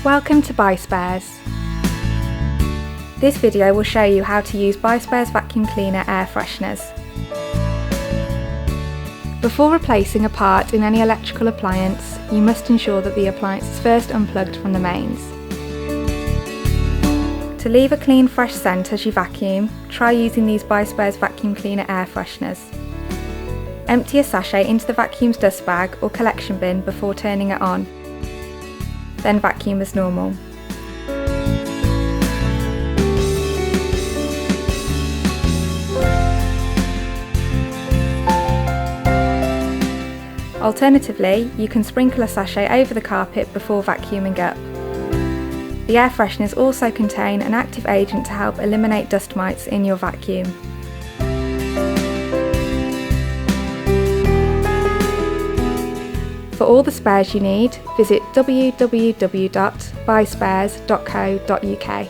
Welcome to BuySpares. This video will show you how to use BuySpares vacuum cleaner air fresheners. Before replacing a part in any electrical appliance, you must ensure that the appliance is first unplugged from the mains. To leave a clean, fresh scent as you vacuum, try using these BuySpares vacuum cleaner air fresheners. Empty a sachet into the vacuum's dust bag or collection bin before turning it on. Then vacuum as normal. Alternatively, you can sprinkle a sachet over the carpet before vacuuming up. The air fresheners also contain an active agent to help eliminate dust mites in your vacuum. For all the spares you need, visit www.buyspares.co.uk.